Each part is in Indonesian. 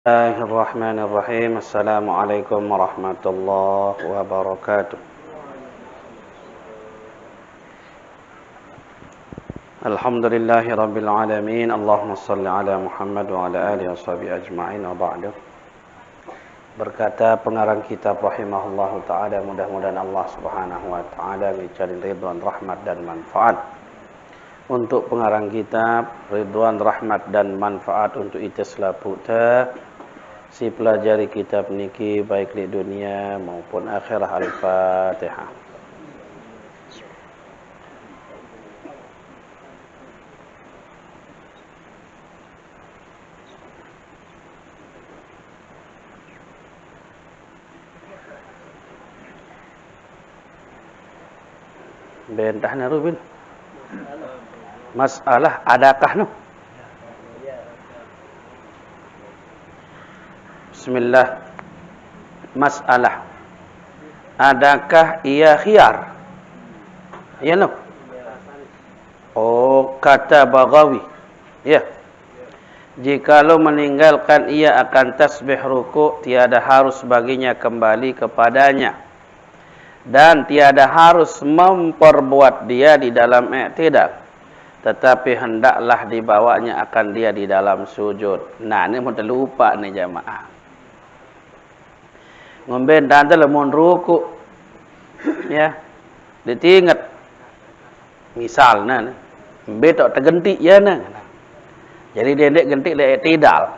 Bismillahirrahmanirrahim. Assalamualaikum warahmatullahi wabarakatuh. Alhamdulillahi rabbil alamin. Allahumma salli ala Muhammad wa ala alihi washabihi ajma'in wa ba'du. Berkata pengarang kitab rahimahullahu ta'ala, mudah-mudahan Allah subhanahu wa ta'ala menjadikan ridwan, rahmat dan manfaat untuk pengarang kitab, ridwan, rahmat dan manfaat untuk itu selaputa si pelajari kitab niki baik di dunia maupun akhirah. Al-Fatihah. Bentahna Rubin. Masalah adakah nu? Bismillah. Masalah adakah ia khiyar? Ya no. Oh, kata Baghawi. Ya. Jikalau meninggalkan ia akan tasbih ruku', tiada harus baginya kembali kepadanya, dan tiada harus memperbuat dia di dalam i'tidal, tetapi hendaklah dibawanya akan dia di dalam sujud. Nah, ini mau terlupa nih jamaah. Ngomben tante lemon ruku, ya, ditingat. Misalnya, betok tergenti ya nah. Jadi dendek gentik le i'tidal,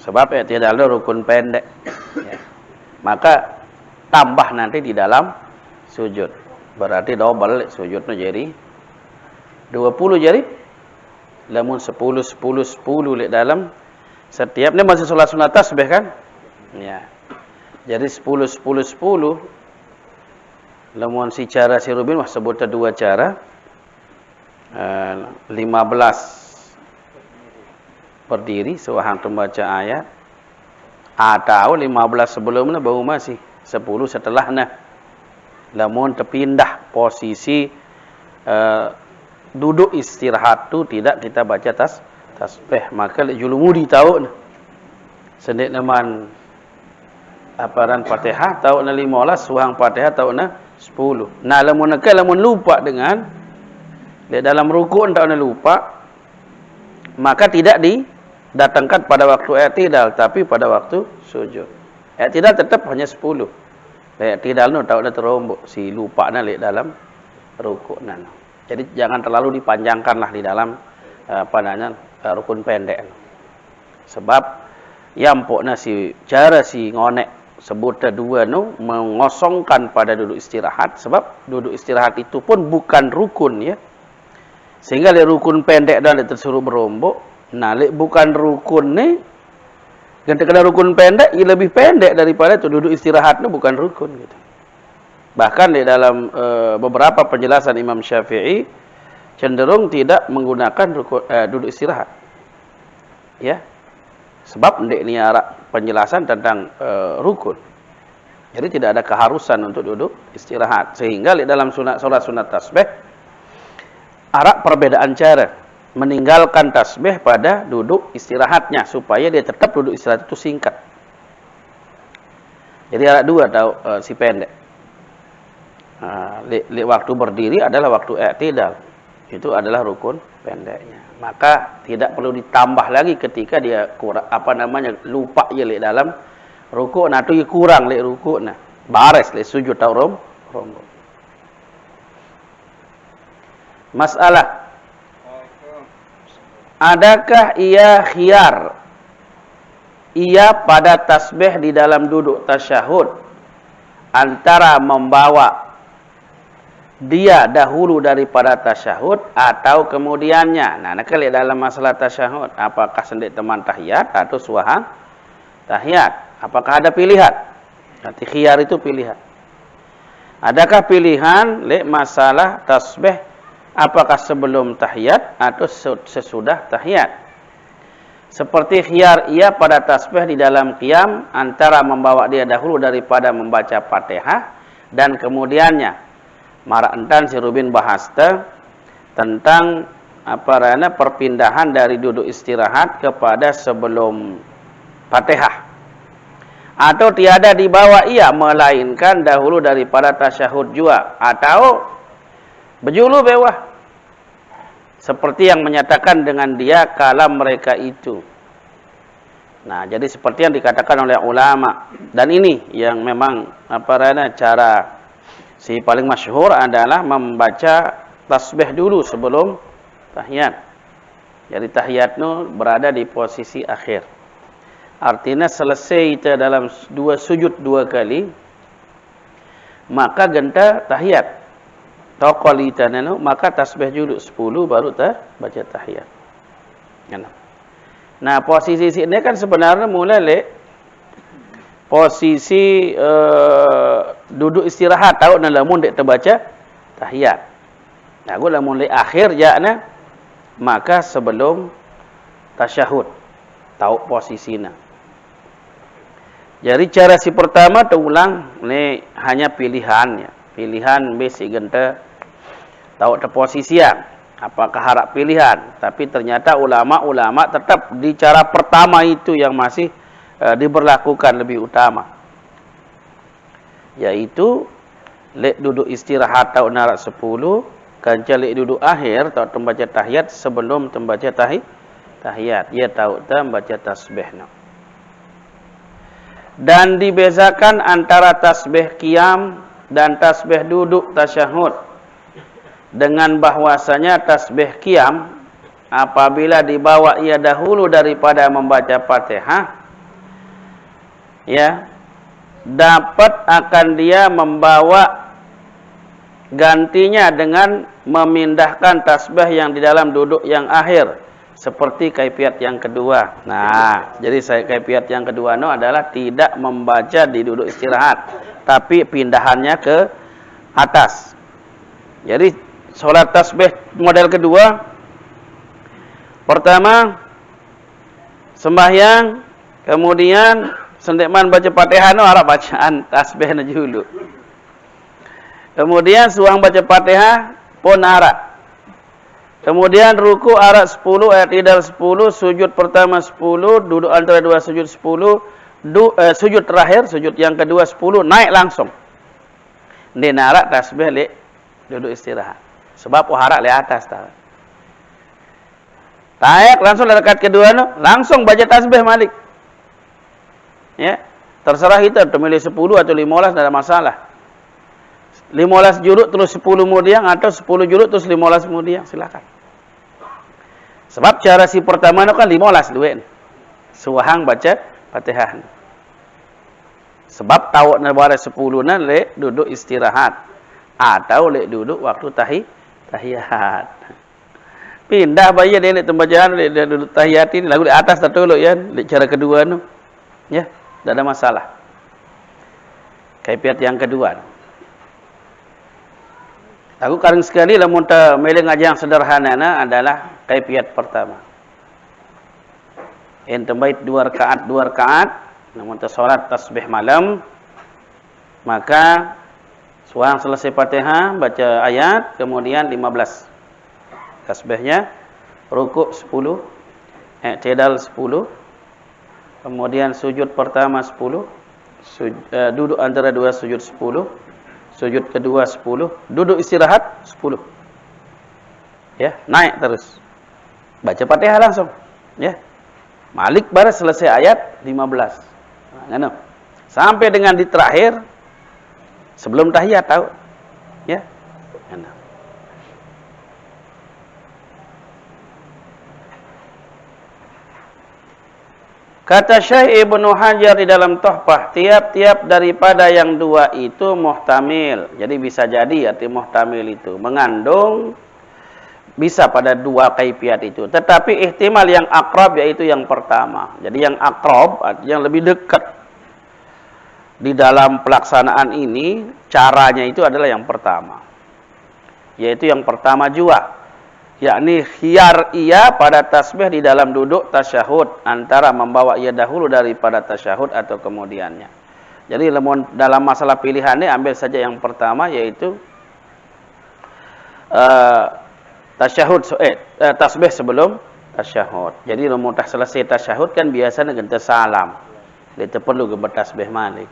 sebab i'tidal itu rukun pendek. Ya. Maka tambah nanti di dalam sujud. Berarti double sujudnya jadi 20 jadi. Lamun 10 lek dalam setiap ni masih solat sunat tasbih kan? Ya. Jadi 10 lamun si cara si Rubin mah sebutnya dua cara. 15 berdiri sewahang membaca ayat, atau 15 sebelumnya baru masih 10 setelahnya. Lamun terpindah posisi duduk istirahat tu tidak kita baca tasbih, maka julumudi tahu sendik naman aparan Fatihah tahu na 15, suhang Fatihah tahu na 10. Nah lamun lupa dengan di dalam rukuk tahu na lupa, maka tidak didatangkan pada waktu i'tidal tapi pada waktu sujud. I'tidal tetap hanya 10. I'tidal nu tahu na terombok si lupa na di dalam rukuk na. Jadi jangan terlalu dipanjangkanlah di dalam rukun pendek. Sebab yampokna si cara si ngonek sebutnya dua nu mengosongkan pada duduk istirahat, sebab duduk istirahat itu pun bukan rukun ya. Sehingga le rukun pendek dan le tersuruh berombok. Nah, le bukan rukun ni ganti kena rukun pendek, ia lebih pendek daripada itu duduk istirahat ni bukan rukun gitu. Bahkan di dalam beberapa penjelasan Imam Syafi'i cenderung tidak menggunakan duduk istirahat. Ya. Sebab ndek ni arah penjelasan tentang rukun. Jadi tidak ada keharusan untuk duduk istirahat. Sehingga di dalam solat sunat tasbih arah perbedaan cara meninggalkan tasbih pada duduk istirahatnya supaya dia tetap duduk istirahat itu singkat. Jadi arah dua tahu si pendek. Waktu berdiri adalah waktu i'tidal. Itu adalah rukun pendeknya. Maka tidak perlu ditambah lagi ketika dia kurang lupa je le dalam rukuk nah tu kurang le rukuk nah. Bares le sujud tau rombok. Masalah adakah ia khiyar ia pada tasbih di dalam duduk tasyahud antara membawa dia dahulu daripada tasyahud atau kemudiannya. Nah, kalau dalam masalah tasyahud, apakah sendik teman tahiyat atau suahang tahiyat? Apakah ada pilihan? Nanti khiyar itu pilihan. Adakah pilihan le masalah tasbih apakah sebelum tahiyat atau sesudah tahiyat? Seperti khiyar ia pada tasbih di dalam qiyam antara membawa dia dahulu daripada membaca Fatihah dan kemudiannya. Mara entan si Rubin bahas tentang perpindahan dari duduk istirahat kepada sebelum Fatihah. Atau tiada dibawa ia melainkan dahulu daripada tasyahud jua. Atau berjulu bewah. Seperti yang menyatakan dengan dia kalam mereka itu. Nah, jadi seperti yang dikatakan oleh ulama. Dan ini yang memang cara si paling masyhur adalah membaca tasbih dulu sebelum tahiyat. Jadi tahiyat itu berada di posisi akhir. Artinya selesai kita dalam sujud dua kali, maka genta tahiyat. Taqalitananu maka tasbih dulu 10 baru baca tahiyat. Nah, posisi ini kan sebenarnya mulai posisi duduk istirahat tahu lamun dek terbaca tahiyat. Nah, gua lamun mulai akhir jakna maka sebelum tasyahud tahu posisinya. Jadi cara si pertama terulang ni hanya pilihannya. Pilihan basic genta tahu posisian. Apakah harap pilihan? Tapi ternyata ulama-ulama tetap di cara pertama itu yang masih diberlakukan lebih utama. Yaitu lek duduk istirahat tahu narak 10, kanca lek duduk akhir tahu membaca tahiyat sebelum membaca tahiyat. Ia tahu membaca tasbihna. Dan dibezakan antara tasbih qiyam dan tasbih duduk tasyahud dengan bahwasanya tasbih qiyam apabila dibawa ia dahulu daripada membaca Fatihah ya dapat akan dia membawa gantinya dengan memindahkan tasbih yang di dalam duduk yang akhir seperti kaifiat yang kedua. Nah, jadi kaifiat yang kedua adalah tidak membaca di duduk istirahat tapi pindahannya ke atas. Jadi salat tasbih model kedua, pertama sembahyang, kemudian sendekman baca Fatihah harap bacaan tasbih dulu. Kemudian suang baca Fatihah pun harap. Kemudian ruku arah 10, i'tidal 10, sujud pertama 10, duduk antara dua sujud 10, sujud terakhir, sujud yang kedua 10, naik langsung. Ini narak tasbih lek duduk istirahat. Sebab harak lek atas ta. Naik langsung rakaat kedua langsung baca tasbih malik. Ya, terserah kita memilih 10 atau 15 tidak ada masalah. 15 juruk terus 10 kemudian atau 10 juruk terus 15 kemudian silakan. Sebab cara si pertama kan 15 duit. Suahang baca Fatihah. Sebab tahu nebara 10 lek duduk istirahat atau lek duduk waktu tahiyat. Pindah bayi dia lek tembajaan lek duduk tahiyat ini lagu di atas tertolok ya lek cara kedua ya, tidak ada masalah. Kaifiat yang kedua. Aku kadang sekali lamun ta meleng aja yang sederhana adalah kaifiat pertama. Ente bait 2 rakaat, lamun ta salat tasbih malam, maka suang selesai Fatihah baca ayat, kemudian 15 tasbihnya, rukuk 10, i'tidal 10, kemudian sujud pertama 10, duduk antara dua sujud 10. Sujud kedua 10, duduk istirahat 10. Ya, naik terus. Baca Fatihah langsung, ya. Malik baru selesai ayat 15. Nah, sampai dengan di terakhir sebelum tahiyat tahu. Ya. Nah. Kata Syekh Ibnu Hajar di dalam Tuhfah, tiap-tiap daripada yang dua itu muhtamil. Jadi bisa jadi arti muhtamil itu mengandung bisa pada dua kaifiat itu. Tetapi ihtimal yang akrab yaitu yang pertama. Jadi yang akrab, yang lebih dekat di dalam pelaksanaan ini, caranya itu adalah yang pertama. Yaitu yang pertama jua. Yakni khiyar ia pada tasbih di dalam duduk tasyahud antara membawa ia dahulu daripada tasyahud atau kemudiannya. Jadi dalam masalah pilihan ini ambil saja yang pertama yaitu tasbih sebelum tasyahud. Jadi lamun dah selesai tasyahud kan biasanya genta salam. Dia perlu ke bertasbih malik.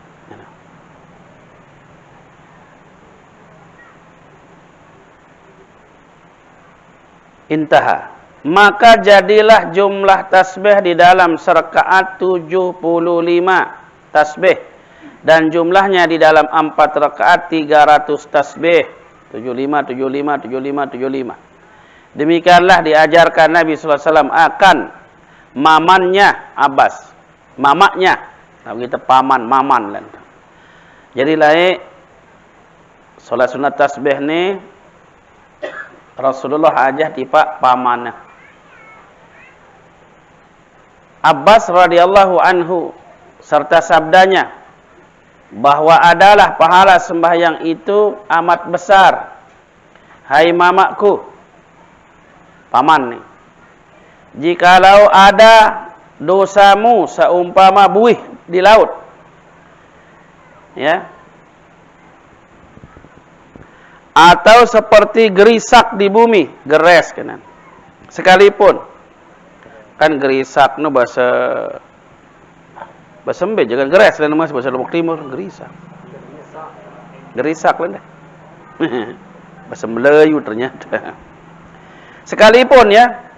Intaha. Maka jadilah jumlah tasbih di dalam serakaat 75 tasbih. Dan jumlahnya di dalam 4 rakaat 300 tasbih. 75, 75, 75, 75. Demikianlah diajarkan Nabi SAW akan mamannya Abbas. Mamaknya. Nah, kita paman, maman. Jadi lain solat sunat tasbih ni Rasulullah ajah tipak pamannya. Abbas radhiyallahu anhu serta sabdanya bahwa adalah pahala sembahyang itu amat besar. Hai mamakku, paman nih. Jikalau ada dosamu seumpama buih di laut, ya, atau seperti gerisak di bumi, geres kanan. Sekalipun kan gerisak no bahasa Embe jangan geres lain mas bahasa Lombok Timur gerisak. Gerisak lah dah. Bahasa Melayu ternyata. Sekalipun ya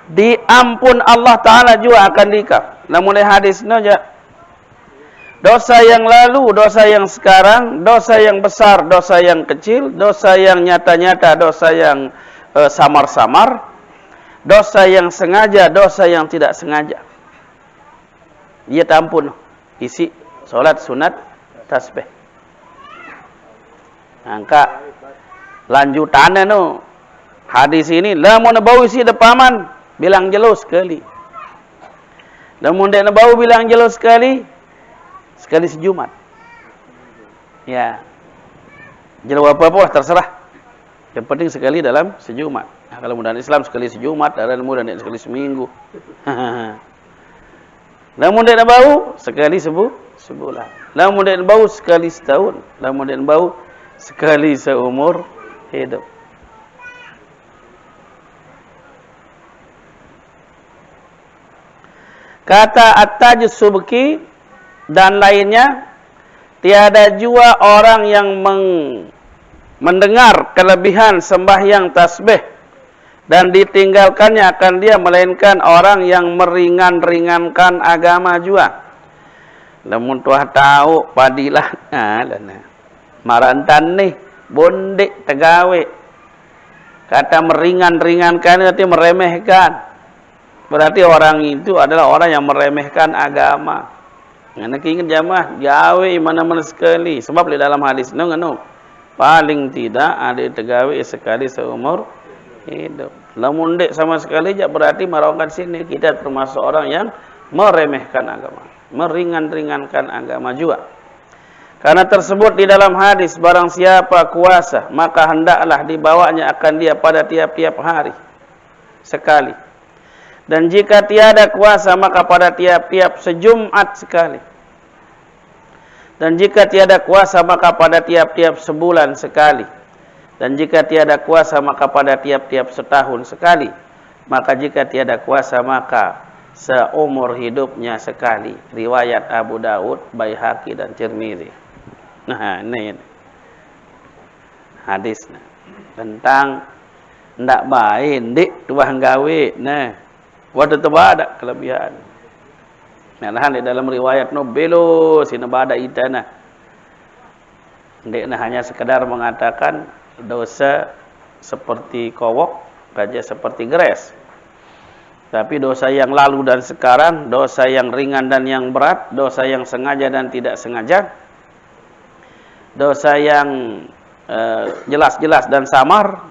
diampun Allah Taala juga akan dikaf. Namun hadis no ja dosa yang lalu, dosa yang sekarang, dosa yang besar, dosa yang kecil, dosa yang nyata-nyata, dosa yang samar-samar, dosa yang sengaja, dosa yang tidak sengaja. Dia tampun isi solat sunat tasbih. Angka lanjutannya no hadis ini lamun bau isi depaman bilang jelas sekali. Lamun dia bau bilang jelas sekali sejumat. Ya. Jelas apa-apa terserah. Yang penting sekali dalam sejumat. Nah, kalau mudah Islam sekali sejumat, dan mudah sekali seminggu. Namun dia bau sekali sebulan. Namun dia bau sekali setahun. Namun dia bau sekali seumur hidup. Kata At-Taj Subki dan lainnya, tiada jua orang yang mendengar kelebihan sembahyang tasbih dan ditinggalkannya akan dia, melainkan orang yang meringan-ringankan agama juga. Lamun tuah tahu padilah marantan nih bondik tegawe. Kata meringan-ringankan berarti meremehkan. Berarti orang itu adalah orang yang meremehkan agama. Nak ingat jamaah gawe mana-mana sekali. Sebab di dalam hadis no paling tidak ada tegawe sekali seumur hidup. Lamun dek sama sekali jak berarti marongkan sini kita termasuk orang yang meremehkan agama, meringan-ringankan agama juga. Karena tersebut di dalam hadis, barang siapa kuasa maka hendaklah dibawanya akan dia pada tiap-tiap hari sekali. Dan jika tiada kuasa maka pada tiap-tiap sejumat sekali. Dan jika tiada kuasa maka pada tiap-tiap sebulan sekali. Dan jika tiada kuasa maka pada tiap-tiap setahun sekali. Maka jika tiada kuasa maka seumur hidupnya sekali. Riwayat Abu Daud, Baihaqi dan Tirmizi. Nah, ini hadisnya tentang ndak baik ndik tuah gawe. Nah, wadah tebada kelebihan. Nah, di dalam riwayat no belo sina bada itana. Ndik hanya sekedar mengatakan dosa seperti kowok, gajah seperti geres. Tapi dosa yang lalu dan sekarang, dosa yang ringan dan yang berat, dosa yang sengaja dan tidak sengaja, dosa yang jelas-jelas dan samar,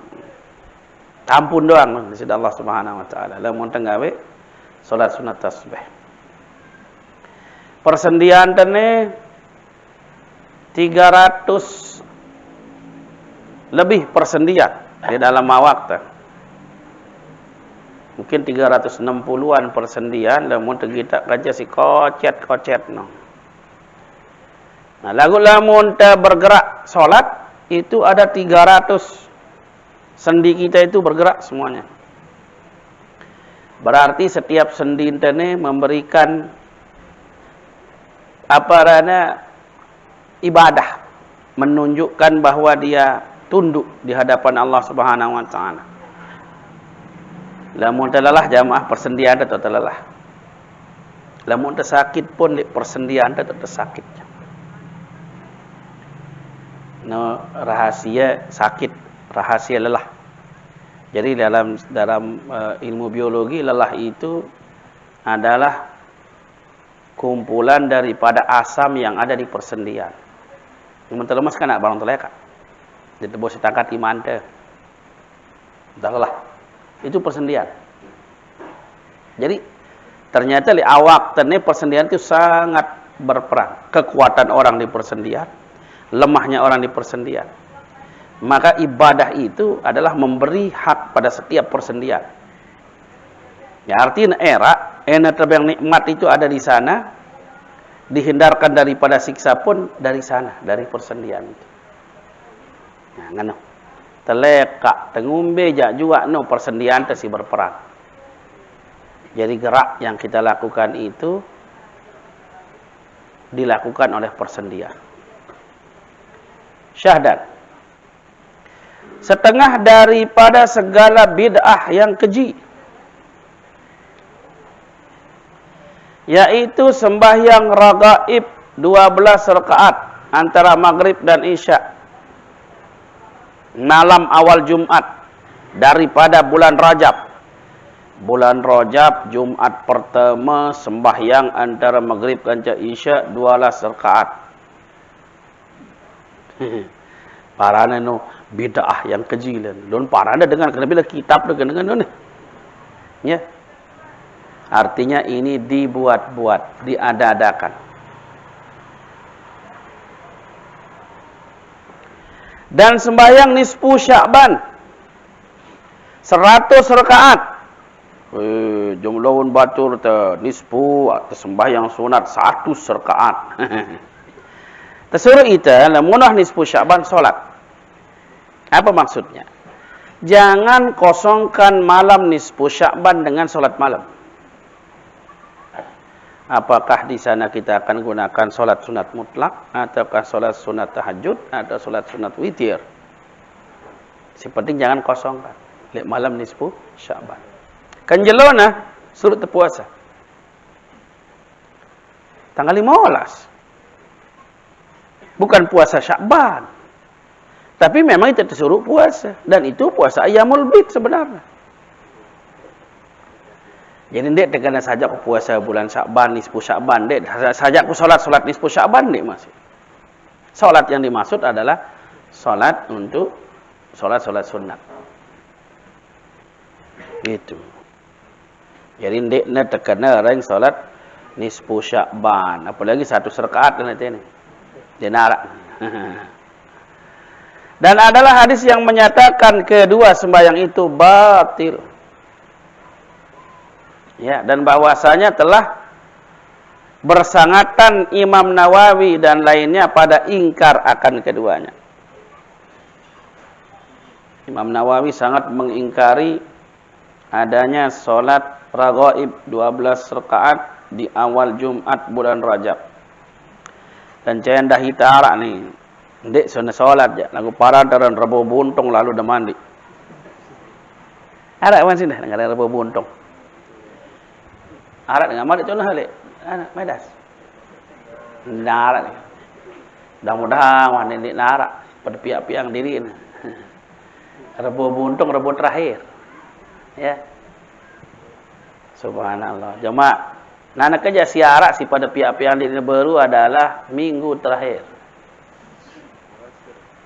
ampun doang di sisi Allah Subhanahu wa taala. Lamun tenggawe salat sunat tasbih. Persendian tene 300 lebih persendian di dalam waktu. Mungkin 360-an persendian lamun kita kaca si kocet no. Nah, lamun ta bergerak salat itu ada 300 sendi kita itu bergerak semuanya. Berarti setiap sendi tene memberikan ibadah, menunjukkan bahwa dia tunduk di hadapan Allah Subhanahu wa taala. Lamun terlelah jamaah persendian atau terlelah. Lamun tersakit pun di persendian atau tersakit. No, rahasia sakit, rahasia lelah. Jadi dalam ilmu biologi, lelah itu adalah kumpulan daripada asam yang ada di persendian. Yang terlemas kan nak barang terlekat. Dia tebus tangkat iman teh. Dah lelah. Itu persendian. Jadi ternyata di awak tene persendian itu sangat berperan. Kekuatan orang di persendian, lemahnya orang di persendian. Maka ibadah itu adalah memberi hak pada setiap persendian. Ya, artinya terbang nikmat itu ada di sana, dihindarkan daripada siksa pun dari sana, dari persendian itu. Nah, ngano. Telekak, tengumbe jak juga no persendian tesi berperan. Jadi gerak yang kita lakukan itu dilakukan oleh persendian. Syahdan. Setengah daripada segala bid'ah yang keji, yaitu sembahyang ragaib 12 rakaat antara maghrib dan isya malam awal Jumat daripada bulan Rajab. Bulan Rajab, Jumat pertama sembahyang antara maghrib dan isya 12 rakaat. Parana no bid'ah yang keji lan. Don parana dengan bila kitab dengan ya. Artinya ini dibuat-buat, diada-adakan. Dan sembahyang nisfu Sya'ban 100 rakaat. Jumlahun batur te nisfu atau sembahyang sunat 100 rakaat. Tersuruh ita lamunah nisfu Sya'ban solat. Apa maksudnya? Jangan kosongkan malam nisfu Sya'ban dengan solat malam. Apakah di sana kita akan gunakan solat sunat mutlak, ataukah solat sunat tahajud, atau solat sunat witir? Sepenting jangan kosongkan. Lek malam nisfu Sya'ban. Kan jelona suruh terpuasa. Tanggal 15. Bukan puasa Sya'ban. Tapi memang itu disuruh puasa. Dan itu puasa Ayyamul Bid sebenarnya. Jadi dek terkena saja aku puasa bulan Sya'ban, nisfu Sya'ban. Dek saja aku solat nisfu Sya'ban dek masih. Solat yang dimaksud adalah solat untuk solat sunat. Gitu. Jadi dek nak terkena orang solat nisfu Sya'ban. Apalagi 100 rakaat nanti ini. Dia narak. Dan adalah hadis yang menyatakan kedua sembahyang itu batil. Ya, dan bahwasanya telah bersangatan Imam Nawawi dan lainnya pada ingkar akan keduanya. Imam Nawawi sangat mengingkari adanya solat ragaib 12 rakaat di awal Jumat bulan Rajab. Dan saya dah hitara nih. Dek sana solat je. Lagu paradaran Rabu buntung lalu dah mandi. Ada wan sini dengan Rabu buntung. Arat dengan mandi contoh halik. Anak medas. Narak ni. Mudah-mudahan wan ini narak pada pihak-pihak diri ni. Rabu buntung Rabu terakhir. Ya. Subhanallah. Jemaah, nana kerja siarak si pada pihak-pihak diri baru adalah minggu terakhir.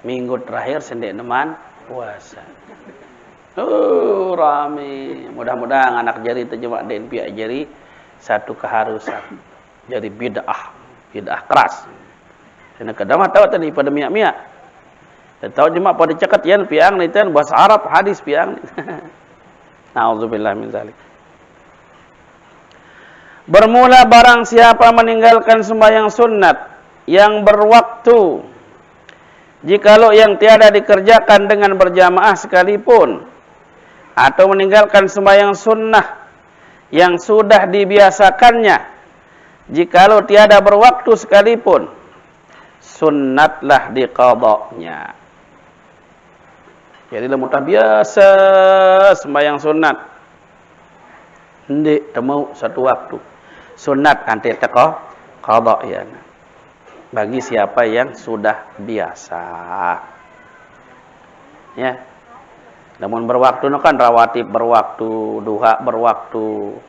Minggu terakhir sendek neman puasa. Rame. Mudah-mudahan anak jari terjemah dan pihak jari satu keharusan. Jadi bid'ah keras. Karena kadang tahu tadi pada miak-miak. Dan tahu jemaah pada cakat yan piang ni tan bahasa Arab hadis piang. Nauzubillah min zalik. Bermula barang siapa meninggalkan sembahyang sunat yang berwaktu, jikalau yang tiada dikerjakan dengan berjamaah sekalipun, atau meninggalkan sembahyang sunnah yang sudah dibiasakannya jikalau tiada berwaktu sekalipun, sunnatlah diqadanya. Jadi lemutah biasa sembahyang sunat. Ndik temu satu waktu. Sunat anti teko qada ya. Bagi siapa yang sudah biasa. Ya. Namun berwaktu no kan rawatib berwaktu, duha berwaktu,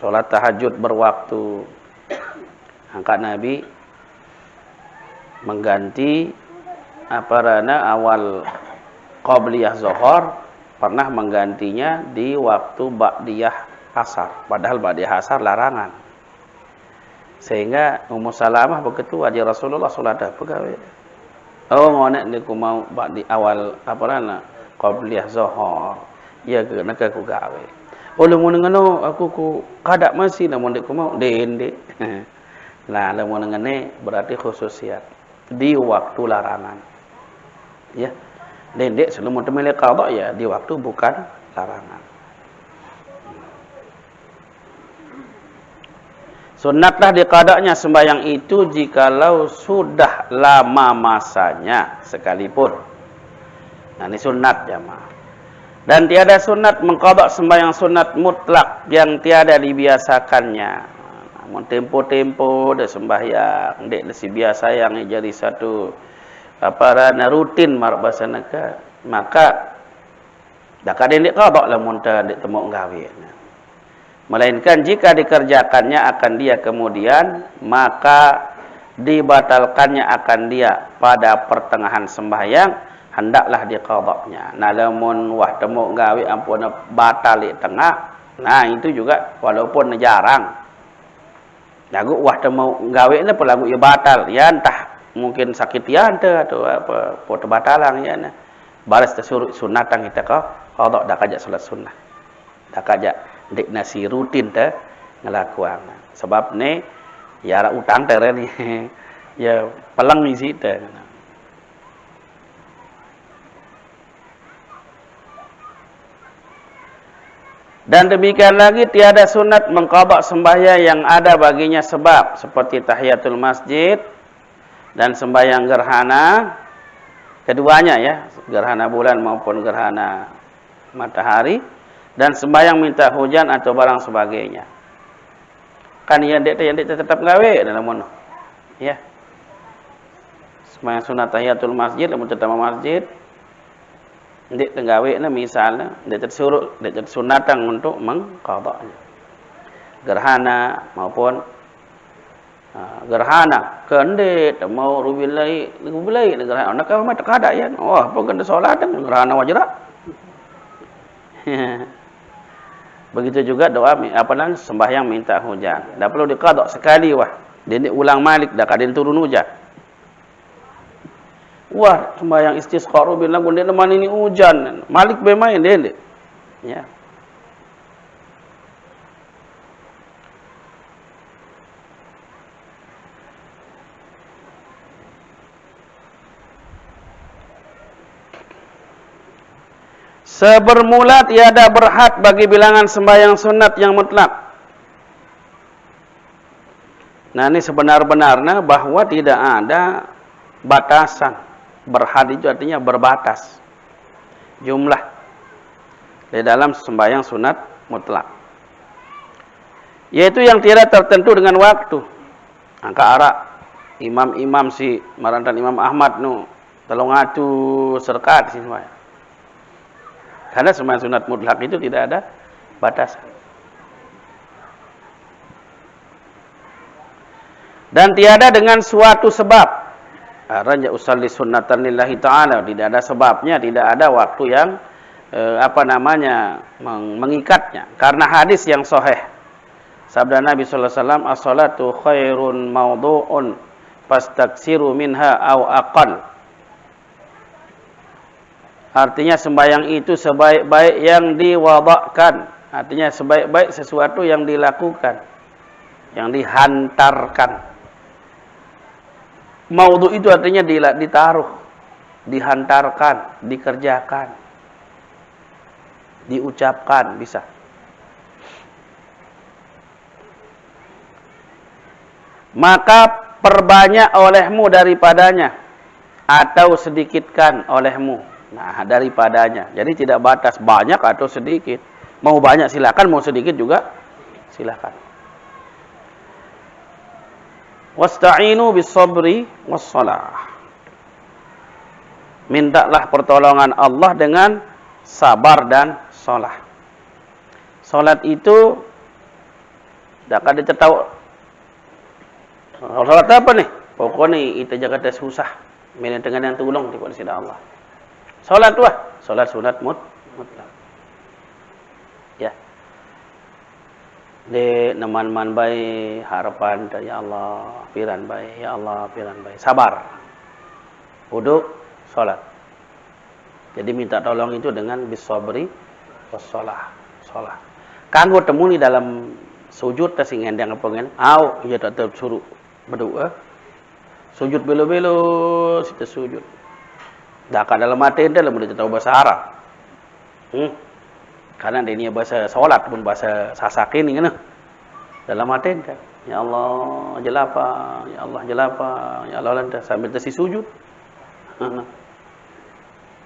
salat tahajud berwaktu. Angkat Nabi mengganti awal qabliyah zuhur pernah menggantinya di waktu ba'diyah asar. Padahal ba'diyah asar larangan. Sehingga Ummu Salamah begitu aja Rasulullah salat apa gawe. Oh ngonek niku mau ba'di awal qabliyah zuhur. Ya ke nak aku gawe. Oh lamun ngono aku ku kadak masih lamun dik ku mau dendek. Nah lamun ngene berarti khususiat di waktu larangan. Ya. Dendek sebelum temele qada ya di waktu bukan larangan. Sunnatlah diqadanya sembahyang itu jikalau sudah lama masanya sekalipun. Nah ini sunat jamaah. Dan tiada sunat mengqada sembahyang sunat mutlak yang tiada dibiasakannya. Namun tempo-tempo dah sembahyang, dek si biasa yang jadi satu rutin marah bahasa naka, maka dak ada dek qada lamun ta dek temu gawe. Melainkan jika dikerjakannya akan dia kemudian, maka dibatalkannya akan dia pada pertengahan sembahyang, hendaklah diqadanya. Nah lamun wah temu gawe ampun batal di tengah, nah itu juga walaupun jarang. Lagu wah temu gawe ni pelagu ia batal, ya entah mungkin sakit ya ente atau apa foto batalang ya nah. Balas tersuruh sunatan kita qada dak ajak salat sunnah. Dak ajak dik nasi rutin teh ngelakuan. Sebab ni ya ara utang teh ni. Ya pelang isi teh. Dan demikian lagi tiada sunat mengqada sembahyang yang ada baginya sebab seperti tahiyatul masjid dan sembahyang gerhana keduanya ya, gerhana bulan maupun gerhana matahari dan sembahyang minta hujan atau barang sebagainya. Kan yang dek tetap gawe dalam ya. Sembahyang sunat tahiyatul masjid lamun tetap masjid ndik tenggawe na misalnya ndik tersunatan untuk mengqadanya. Gerhana maupun gerhana kende mau rubilai gerhana nak mah tak ada ya. Oh apa kende solat gerhana wajra. Begitu juga doa sembahyang minta hujan. Dak perlu diqada sekali wah. Dia ulang malik dak kadin turun hujan. Wah, sembahyang istisqa bilang gunde teman ini hujan. Malik bermain dia. Ya. Sebermula tiada berhad bagi bilangan sembahyang sunat yang mutlak. Nah, ini sebenar-benarnya bahwa tidak ada batasan. Berhad itu artinya berbatas jumlah di dalam sembahyang sunat mutlak, yaitu yang tidak tertentu dengan waktu. Angka arak imam-imam si marantan Imam Ahmad nu tolong atu serkat sini wae. Karena sembahyang sunat mutlak itu tidak ada batasan. Dan tiada dengan suatu sebab. Raja usalli sunnatan lillahi ta'ala. Tidak ada sebabnya, tidak ada waktu yang mengikatnya. Karena hadis yang sahih. Sabda Nabi sallallahu alaihi wasallam, as-salatu khairun mawdu'un fastaksiru minha aw aqal. Artinya sembahyang itu sebaik-baik yang diwadakkan. Artinya sebaik-baik sesuatu yang dilakukan, yang dihantarkan. Maudhu itu artinya ditaruh, dihantarkan, dikerjakan, diucapkan, bisa. maka perbanyak olehmu daripadanya, atau sedikitkan olehmu. Nah, daripadanya. Jadi tidak batas banyak atau sedikit. Mau banyak silakan, mau sedikit juga silakan. Wasta'inu bis-sabri was-shalah. Mintalah pertolongan Allah dengan sabar dan shalah. Salat itu dak ada tahu. Salat apa nih? Pokoknya itu jaga susah. Menen dengan yang tolong di sini Allah. Salat tu salat sunat mutlak. Ya. De naman baik harapan ya Allah, piran baik, ya Allah, piran baik. Sabar. Duduk salat. Jadi minta tolong itu dengan bisabri wassalah. Salat. Kanggo temu ni dalam sujud ta sing endang apa ngen. Au, ia tak suruh berdoa. Sujud belo-belo, kita sujud. Dah kat dalam hati ente lah boleh tahu bahasa Arab. Karena dia ni bahasa solat pun bahasa Sasak ini kan. Dalam hati ente. Ya Allah, jelapa, ya Allah jelapa, ya Allah lantas sambil tersi sujud.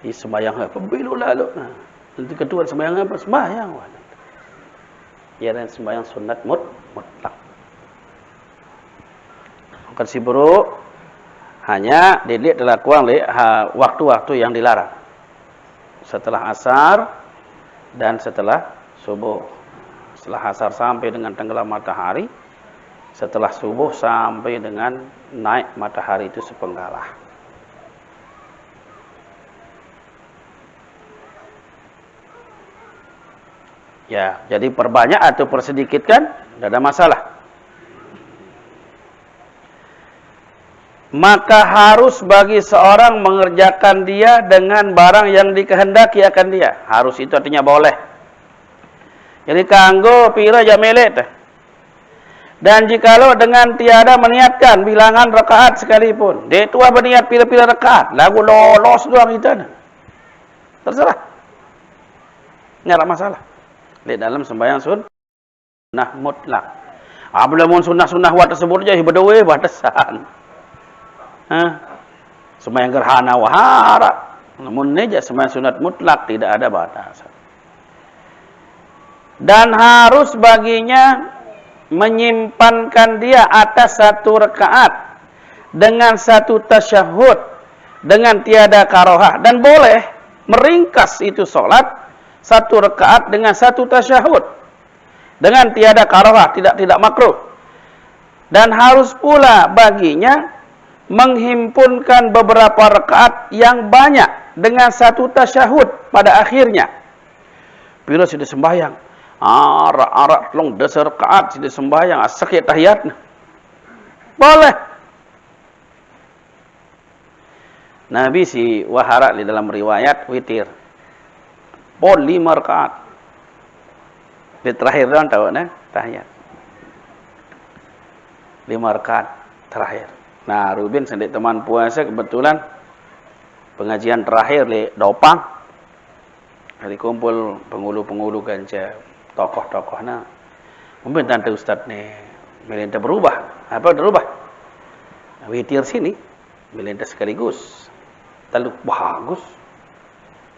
Di sembahyang apa? Belo lalu. Nanti kedua sembahyang apa? Sembahyang. Ya dan sembahyang sunat mutlak. Bukan si buruk. Hanya dilihat adalah kurang waktu-waktu yang dilarang. Setelah asar dan setelah subuh. Setelah asar sampai dengan tenggelam matahari. Setelah subuh sampai dengan naik matahari itu sepenggalah. Ya, jadi perbanyak atau persedikitkan, tidak ada masalah. Maka harus bagi seorang mengerjakan dia dengan barang yang dikehendaki akan dia. Harus itu artinya boleh. Jadi kanggo pira ja melet. Dan jikalau dengan tiada meniatkan bilangan rakaat sekalipun, dia tua berniat pira-pira rakaat, lagu lolos doang itu. Terserah. Enggak ada masalah. Di dalam sembahyang sunnah mutlak. Apabila mun sunnah-sunnah wa tersebut je berdoa batasan. Sembahyang gerhana wahara. Namun neja sembahyang sunat mutlak tidak ada batasan. Dan harus baginya menyimpankan dia atas satu rakaat dengan satu tasyahud dengan tiada karohah, dan boleh meringkas itu solat satu rakaat dengan satu tasyahud dengan tiada karohah, tidak makruh. Dan harus pula baginya menghimpunkan beberapa rakaat yang banyak dengan satu tasyahud pada akhirnya. Bila sudah sembahyang, arak long dasar rakaat sudah sembahyang, sakit tahiyat. Boleh. Nabi si wahara di dalam riwayat witir. Pon 5 rakaat. Di terakhir doang tahu nah, tahiyat. 5 rakaat terakhir. Nah, Rubin sendiri teman puasa kebetulan pengajian terakhir di Dopang. Hari kumpul pengulu-pengulu ganca tokoh-tokoh nah. Mungkin tante ustaz ni melinta berubah. Apa berubah? Witir sini melinta sekaligus. Terlalu bagus.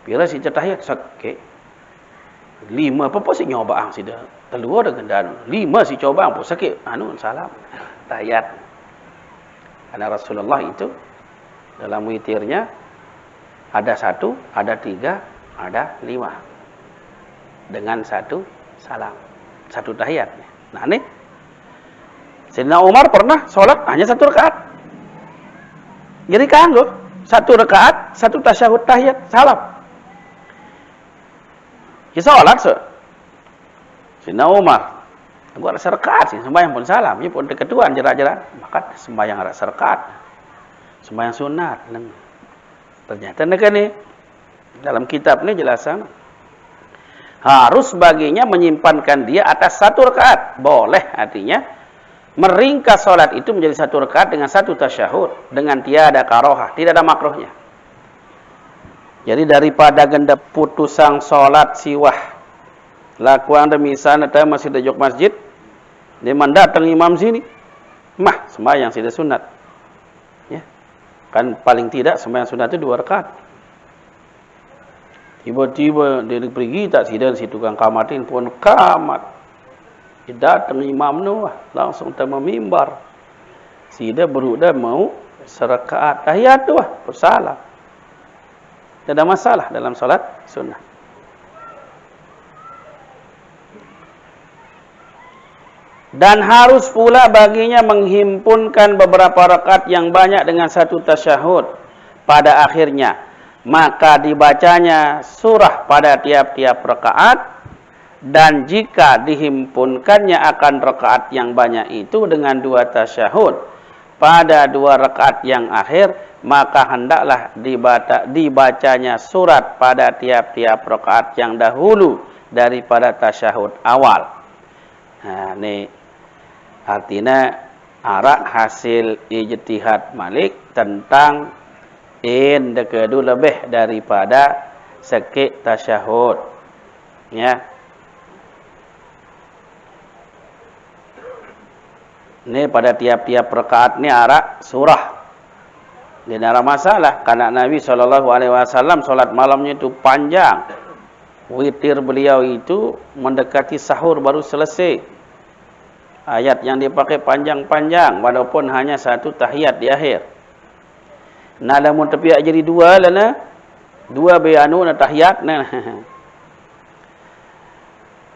Bila si tahiyat sakit. 5 apa sih nyoba ang sida. Terlalu ada gendan. 5 si coba ang pun sakit. Anu salam. Tahiyat. Karena Rasulullah itu dalam witirnya ada 1, ada 3, ada 5. Dengan 1 salam. 1 tahiyat. Nah ini. Sayyidina Umar pernah sholat hanya 1 rakaat. Jadi kanggo 1 rakaat, 1 tasyahud tahiyat, salam. Ya sholat so. Sayyidina Umar. Gua ada serkat sih, sembahyang pun salam. Ini pun keketuan jerak-jerak. Maka sembahyang ada serkat. Sembahyang sunat. Ternyata mereka ni dalam kitab ni jelasan. Harus baginya menyimpankan dia atas 1 rakaat. Boleh artinya. Meringkas solat itu menjadi 1 rakaat dengan 1 tasyahud. Dengan tiada karohah. Tidak ada makruhnya. Jadi daripada genda putusang solat siwah. Lakuan ada misalnya masih dejok masjid. Dia datang imam sini. mah sembahyang sudah sunat. Ya. Kan paling tidak sembahyang sunat itu 2 rakaat. Tiba-tiba dia pergi tak sidang si tukang kamatin pun kamat. Dia datang imam tu langsung tambah mimbar. Sida berudah mau serakaat tahiyat tu bersalah. Tidak ada masalah dalam solat sunnah. Dan harus pula baginya menghimpunkan beberapa rakaat yang banyak dengan satu tasyahud pada akhirnya. Maka dibacanya surah pada tiap-tiap rakaat, dan jika dihimpunkannya akan rakaat yang banyak itu dengan 2 tasyahud pada 2 rakaat yang akhir, maka hendaklah dibacanya surat pada tiap-tiap rakaat yang dahulu daripada tasyahud awal. Nah, ini artinya arak hasil ijtihad Malik tentang kedu lebih daripada sekik tasyahud. Ya. Ini pada tiap-tiap rakaat ni arak surah. Dia tidak ada masalah. Karena Nabi SAW solat malamnya itu panjang. Witir beliau itu mendekati sahur baru selesai. Ayat yang dipakai panjang-panjang. Walaupun hanya 1 tahiyat di akhir. Nah, lamun tepiak jadi 2 lah na. 2 bayanu na tahiyat na.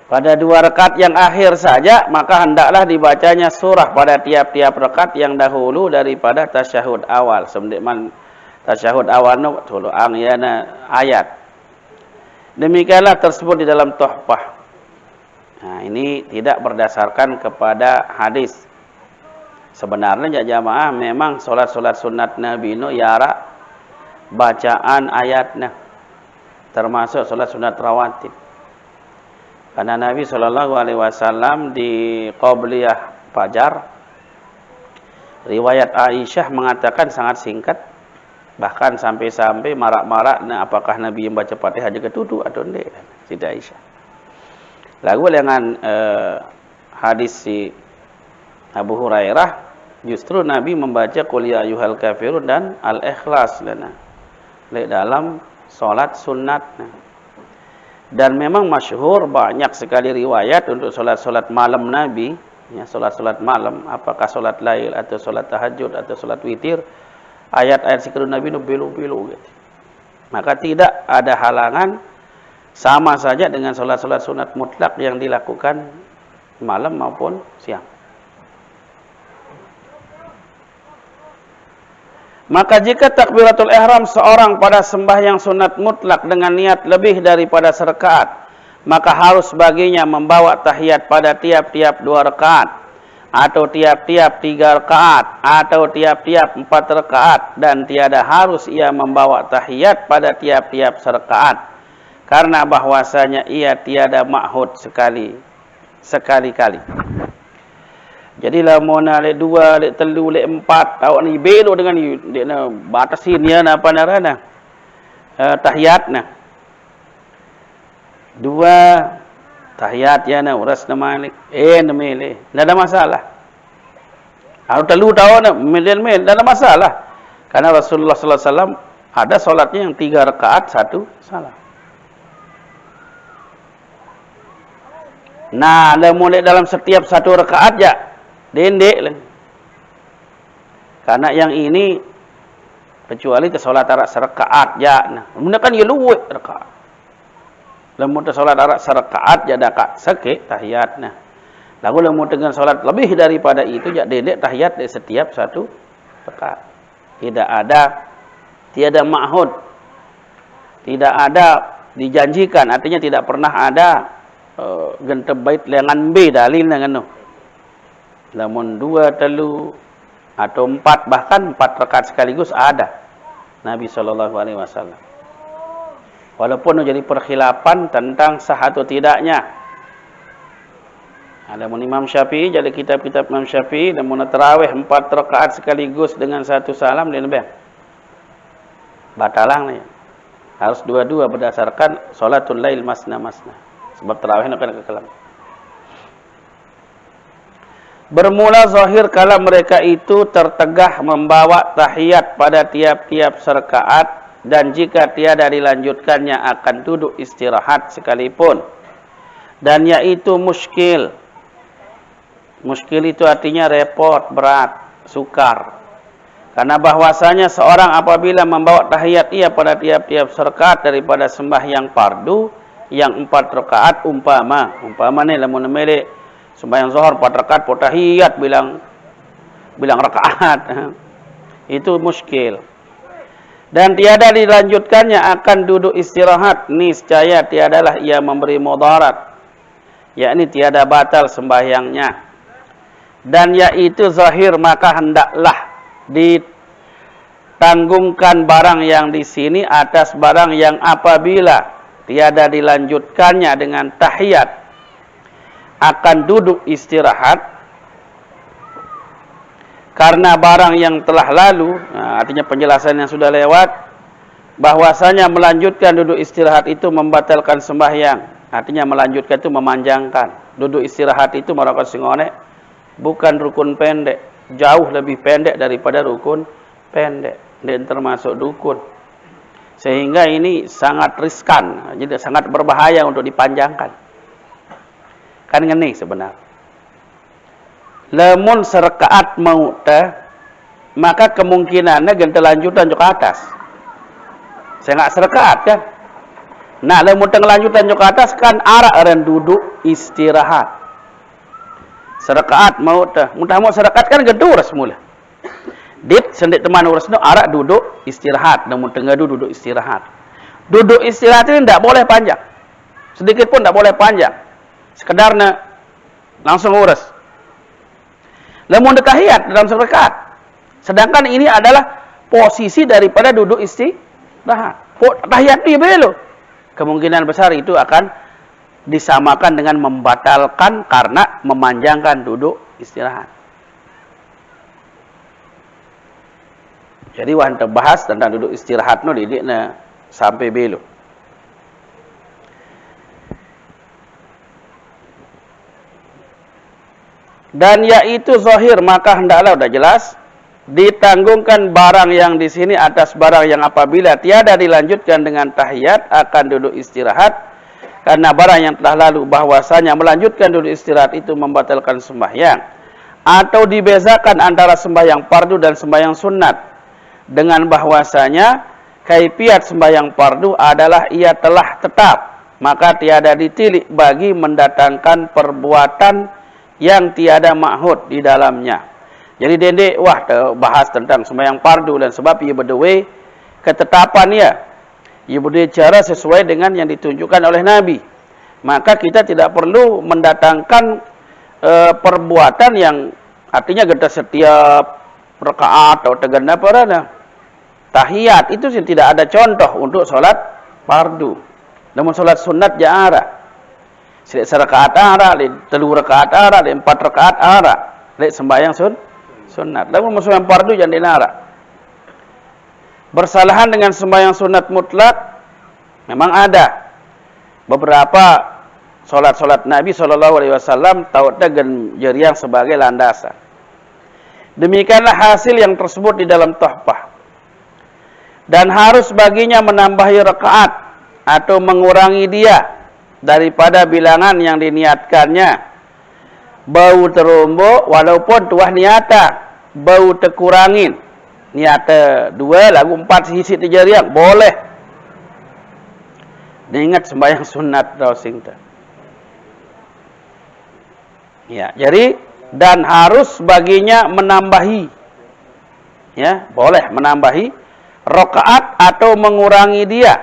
Pada 2 rakaat yang akhir saja, maka hendaklah dibacanya surah pada tiap-tiap rakaat yang dahulu daripada tasyahud awal. Sebenarnya tasyahud awal nu tuluang ya na ayat. Demikianlah tersebut di dalam Tuhfah. Nah, ini tidak berdasarkan kepada hadis. Sebenarnya jamaah memang solat-solat sunat Nabi nu yara bacaan ayatnya. Termasuk solat sunat rawatib. Karena Nabi SAW di Qabliyah Fajar, riwayat Aisyah mengatakan sangat singkat. Bahkan sampai-sampai marak-marak, nah, apakah Nabi yang baca Fatihah juga tutup atau tidak? Tidak Aisyah. Lalu dengan hadis si Abu Hurairah, justru Nabi membaca Qul ya ayyuhal kafirun dan Al-Ikhlas dalam solat sunat. Dan memang masyhur banyak sekali riwayat untuk solat-solat malam Nabi, ya, solat-solat malam, apakah solat lail atau solat tahajud atau solat witir, ayat-ayat zikir Nabi itu belu-belu gitu. Maka tidak ada halangan, sama saja dengan solat-solat sunat mutlak yang dilakukan malam maupun siang. Maka jika takbiratul ihram seorang pada sembahyang sunat mutlak dengan niat lebih daripada serakaat, maka harus baginya membawa tahiyat pada tiap-tiap 2 rakaat, atau tiap-tiap 3 rakaat, atau tiap-tiap 4 rakaat, dan tiada harus ia membawa tahiyat pada tiap-tiap serakaat, karena bahwasanya ia tiada ma'hud sekali-kali. Jadi lah mau nak 2, lek 3, lek 4, awak ni belok dengan dia nak batasin ya nak apa narana. Tahiyat nah. 2 tahiyat ya nak uras nama Malik. Namile. Tak ada masalah. Kalau 3 tahun nak mil tak ada masalah. Karena Rasulullah sallallahu alaihi wasallam ada solatnya yang 3 rakaat 1 salam. Nah, dah mulai dalam setiap 1 rakaat ya dendek lah. Karena yang ini kecuali ke solat arak serakaat ya. Nah, benda kan ya luwet rakaat. Lamun te solat arak serakaat ya dak sakit tahiyat nah. Lalu lamun dengan solat lebih daripada itu ya dendek tahiyat di setiap 1 rakaat. Tiada ma'hud. Tidak ada dijanjikan, artinya tidak pernah ada gentep bait lengan B dalil dengan no. Lamun 2, 3 atau 4, bahkan 4 rakaat sekaligus ada Nabi SAW. Walaupun jadi perkhilafan tentang sah atau tidaknya. Lamun Imam Syafi'i, jadi kitab-kitab Imam Syafi'i, lamun tarawih 4 rakaat sekaligus dengan 1 salam dia lebih batalang ni. Harus 2-2 berdasarkan salatul lail masna. Sebab tarawih nak kena kekelam. Bermula zahir kala mereka itu tertegah membawa tahiyat pada tiap-tiap rakaat, dan jika tiada dilanjutkannya akan duduk istirahat sekalipun. Dan yaitu muskil. Muskil itu artinya repot, berat, sukar. Karena bahwasanya seorang apabila membawa tahiyat ia pada tiap-tiap rakaat daripada sembahyang fardu yang 4 rakaat umpama ni lamun melek sembahyang zuhur 4 rakaat po tahiyat bilang rakaat. Itu muskil. Dan tiada dilanjutkannya akan duduk istirahat, niscaya tiadalah ia memberi mudarat, yakni tiada batal sembahyangnya. Dan yaitu zahir, maka hendaklah ditanggungkan barang yang di sini atas barang yang apabila tiada dilanjutkannya dengan tahiyat akan duduk istirahat. Karena barang yang telah lalu, artinya penjelasan yang sudah lewat, bahwasanya melanjutkan duduk istirahat itu membatalkan sembahyang. Artinya melanjutkan itu memanjangkan. Duduk istirahat itu melakukan singone, bukan rukun pendek, jauh lebih pendek daripada rukun pendek, dan termasuk dukun. Sehingga ini sangat riskan, jadi sangat berbahaya untuk dipanjangkan. Kan ngene sebenarnya. Lamun serakaat maut, maka kemungkinannya ganti lanjutan ke atas. Saya nggak serakaat kan? Nah, lamun lanjutan ke atas kan arah orang duduk istirahat. Serakaat maut, mudah mau serakaat kan gedur semula. Dit sendik teman urus no arah duduk istirahat, namun tengah duduk istirahat. Duduk istirahat ini tidak boleh panjang, sedikit pun tidak boleh panjang. Sekedarnya langsung urus. Lamun tahiyat dalam serakaat. Sedangkan ini adalah posisi daripada duduk istirahat. Tahiyat dia belum. Kemungkinan besar itu akan disamakan dengan membatalkan karena memanjangkan duduk istirahat. Jadi wan terbahas tentang duduk istirahat no didikna sampai belum. Dan yaitu zahir, maka hendaklah sudah jelas ditanggungkan barang yang di sini atas barang yang apabila tiada dilanjutkan dengan tahiyat akan duduk istirahat. Karena barang yang telah lalu bahwasanya melanjutkan duduk istirahat itu membatalkan sembahyang. Atau dibezakan antara sembahyang fardu dan sembahyang sunat dengan bahwasanya kaifiat sembahyang fardu adalah ia telah tetap, maka tiada ditilik bagi mendatangkan perbuatan yang tiada ma'hud di dalamnya. Jadi dendek bahas tentang sembahyang fardu dan sebab ia berdua ketetapan ia berbicara sesuai dengan yang ditunjukkan oleh Nabi. Maka kita tidak perlu mendatangkan perbuatan yang artinya kita setiap rakaat atau tegana parana. Tahiyat itu tidak ada contoh untuk solat fardu. Namun solat sunat ja'ara. Serakaat arah, telur rakaat arah, 4 rakaat arah. Sembahyang sunat. Lalu sembahyang fardu jangan dinara. Bersalahan dengan sembahyang sunat mutlak memang ada beberapa solat-solat Nabi SAW tautnya jariang sebagai landasan. Demikianlah hasil yang tersebut di dalam Tuhfah. Dan harus baginya menambahi rakaat atau mengurangi dia daripada bilangan yang diniatkannya. Bau terombo walaupun tuah niata bau terkurangin. Niata 2 lagu 4 sisi terjariang boleh. Diingat sembahyang sunat dosing tu. Ya, jadi dan harus baginya menambahi. Ya, boleh menambahi rakaat atau mengurangi dia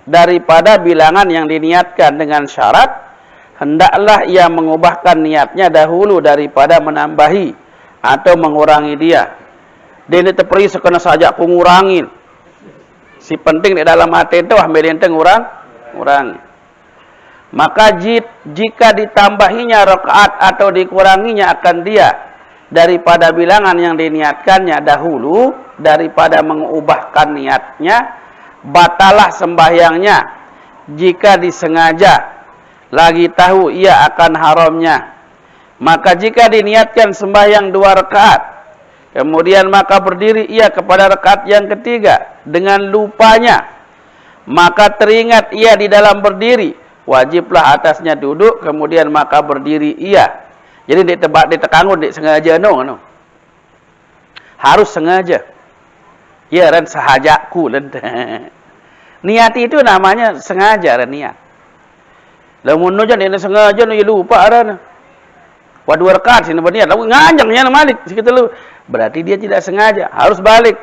daripada bilangan yang diniatkan dengan syarat hendaklah ia mengubahkan niatnya dahulu daripada menambahi atau mengurangi dia. Dia ni terperi sekena saja aku ngurangin. Si penting di dalam hati itu ambil enteng urang. Maka jika ditambahinya rakaat atau dikuranginya akan dia daripada bilangan yang diniatkannya dahulu daripada mengubahkan niatnya, batalah sembahyangnya jika disengaja lagi tahu ia akan haramnya. Maka jika diniatkan sembahyang 2 rakaat, kemudian maka berdiri ia kepada rakaat yang ketiga dengan lupanya, maka teringat ia di dalam berdiri, wajiblah atasnya duduk, kemudian maka berdiri ia. Jadi ditekangun, sengaja no. Harus sengaja. Ya ran sahajaku lan. Niat itu namanya sengaja ran niat. Lamun no jan sengaja no lupa ran. Wa 2 rakaat sini berniat, lalu nganjangnya malik sekitu lu. Berarti dia tidak sengaja, harus balik.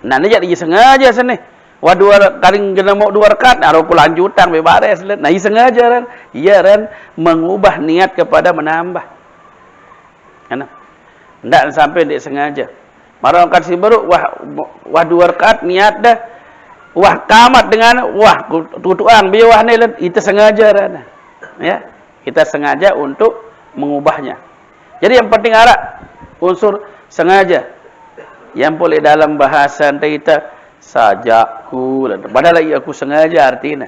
Nah, dia jadi sengaja sini. Wa 2 kali kena mau 2 rakaat, aro lanjutan bebares. Nah, ia sengaja ran. Iya ran mengubah niat kepada menambah. Kan? Enggak sampai dia sengaja. Marang kasih baru wah 2 rakaat niat dah. Wah tamat dengan wah tutuan biwah ni itu sengaja ran. Ya. Kita sengaja untuk mengubahnya. Jadi yang penting ada unsur sengaja. Yang boleh dalam bahasa kita sajakku. Padahal aku sengaja artinya.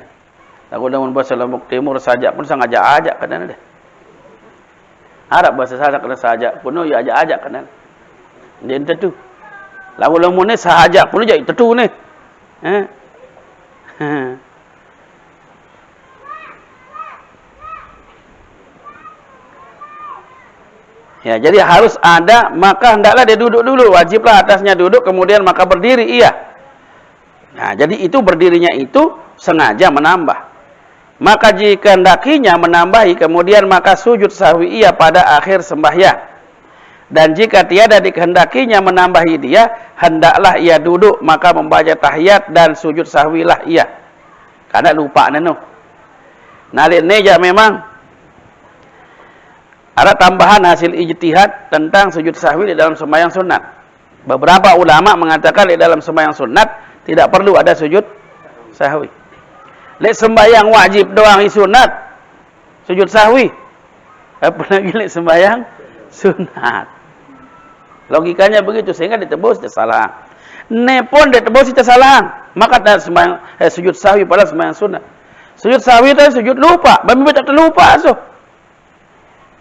Aku dalam bahasa Lombok Timur sajak pun sengaja ajak kan ada. Arab bahasa sajak kena sajak pun ya ajak-ajak kan. Dia tentu. Lagu ni sajak pun jadi tentu ni. Ya, jadi harus ada, maka hendaklah dia duduk dulu, wajiblah atasnya duduk, kemudian maka berdiri ia. Nah, jadi itu berdirinya itu sengaja menambah. Maka jika hendakinya menambahi, kemudian maka sujud sahwi ia pada akhir sembahyang. Dan jika tiada dikehendakinya menambahi dia, hendaklah ia duduk, maka membaca tahiyat dan sujud sahwilah ia. Karena lupa neno. Nalik neja memang ada tambahan hasil ijtihad tentang sujud sahwi di dalam sembahyang sunat. Beberapa ulama mengatakan di dalam sembahyang sunat tidak perlu ada sujud sahwi. Lek sembahyang wajib doang sunat sujud sahwi. Apalagi lek sembahyang sunat. Logikanya begitu sehingga ditebus salah. Nepon ditebus salah. Maka ada sembahyang sujud sahwi pada sembahyang sunat. Sujud sahwi itu sujud lupa, babi tak terlupa so.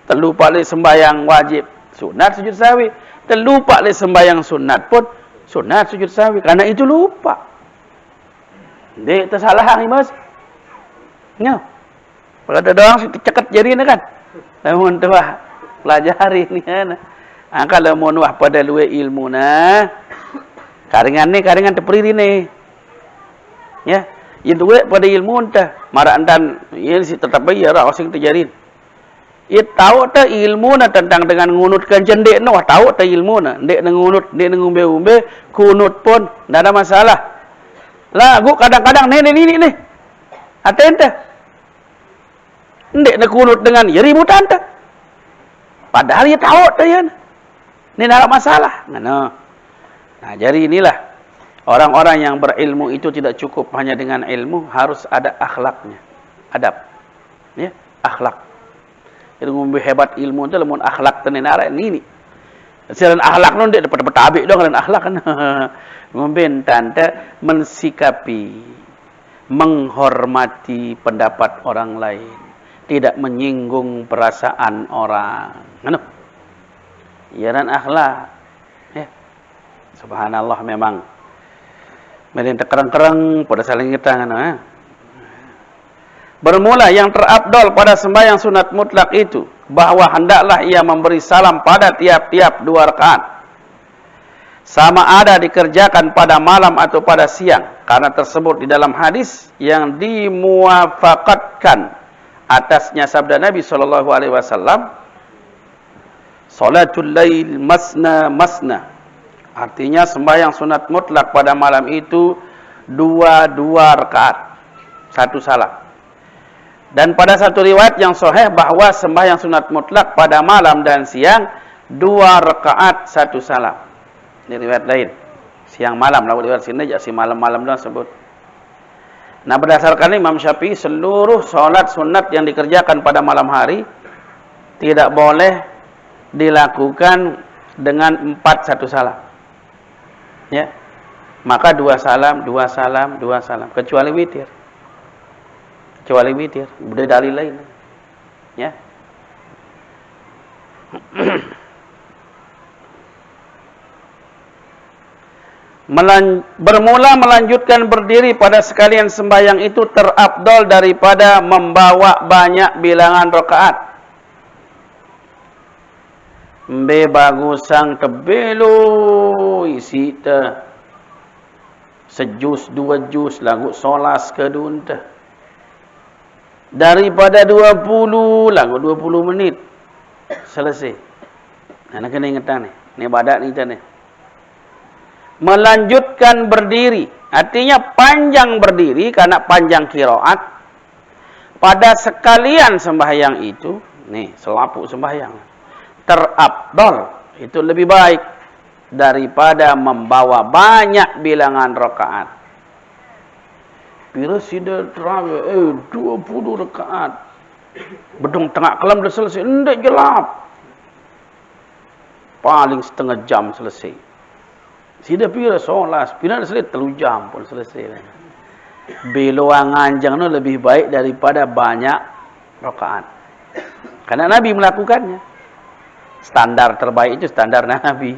Terlupa oleh sembahyang wajib sunat sujud sahwi, terlupa oleh sembahyang sunat pun sunat sujud sahwi, karena itu lupa. Dia tersalah ni mas. Nyo. Kalau ada orang ceket jari ni kan. Namun tu lah pelajari ni kan. Kalau mau nuah pada luwe ilmu na, karingan terperi ni. Ya, itu pada ilmu entah. Marak dan ini si tetap bayar orang sing terjadi. Ia tahu tak ilmu na tentang dengan ngunutkan jendek no, tahu tak ilmu na, dek ngunut, dek ngumbe-umbe, kunut pun, tidak ada masalah. Lah, gua kadang-kadang ni, atenta, dek kunut dengan ya ributan tak. Padahal ia tahu tak ya, ni tidak ada masalah. Nah, jadi inilah orang-orang yang berilmu itu tidak cukup hanya dengan ilmu, harus ada akhlaknya, adab, ya, akhlak. Jadi ngombe hebat ilmu tu lamun akhlak tenan arek ni. Selain akhlak non dia dapat abik dong dengan akhlak kan. Ngombe tante mensikapi, menghormati pendapat orang lain, tidak menyinggung perasaan orang. Anu. Ya dan akhlak. Ya. Subhanallah memang. Melin kerang-kerang pada saling kita kan. Bermula yang terabdal pada sembahyang sunat mutlak itu, bahwa hendaklah ia memberi salam pada tiap-tiap 2 rakaat. Sama ada dikerjakan pada malam atau pada siang, karena tersebut di dalam hadis yang dimuwafaqatkan atasnya sabda Nabi SAW, salatul lail masna masna. Artinya sembahyang sunat mutlak pada malam itu 2 rakaat, 1 salam. Dan pada satu riwayat yang sahih bahwa sembahyang sunat mutlak pada malam dan siang 2 rakaat 1 salam. Ini riwayat lain. Siang malam lah riwayat sini si malam-malam dah sebut. Nah, berdasarkan Imam Syafi'i seluruh solat sunat yang dikerjakan pada malam hari tidak boleh dilakukan dengan 4 1 salam. Ya. Maka 2 salam, 2 salam, 2 salam kecuali witir. Kecuali witir, ada dalil lain. Ya. Bermula melanjutkan berdiri pada sekalian sembahyang itu terafdal daripada membawa banyak bilangan rakaat. Mbe bagusang tebelo isi ta sejus dua jus lagu solas kedunta. Daripada 20 lagu 20 menit selesai. Nah, kena ingatan ni. Ni ibadat ni ni. Melanjutkan berdiri, artinya panjang berdiri karena panjang qiraat pada sekalian sembahyang itu, nih selaput sembahyang terafdal, itu lebih baik daripada membawa banyak bilangan rakaat. Bila sudah terawih 20 rakaat bedung tengah kelam dah selesai, hendak gelap paling setengah jam selesai. Sida pira solas, pira selesai 3 jam pun selesai. Beloang anjang tu lebih baik daripada banyak rakaat. Karena Nabi melakukannya. Standar terbaik itu standar Nabi.